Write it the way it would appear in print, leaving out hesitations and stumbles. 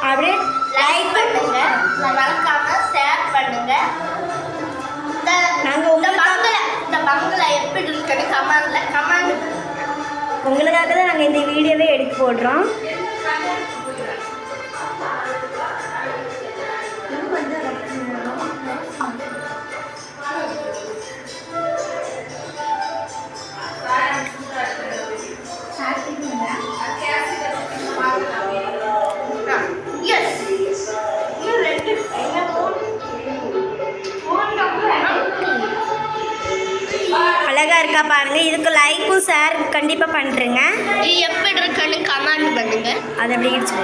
அப்படியே லைக் பண்ணுங்க, மறக்காம ஷேர் பண்ணுங்க. இந்த பங்களா எப்படி இருக்குன்னு கமெண்ட் உங்களுக்காக தான் நாங்கள் இந்த வீடியோவே எடுத்து போடுறோம். அழகா இருக்கா பாருங்க. இதுக்கு லைக்கும் ஷேர் கண்டிப்பா பண்றேங்க. இது எப்படி இருக்குன்னு கமெண்ட் பண்ணுங்க. அதை அப்படி இடிச்சு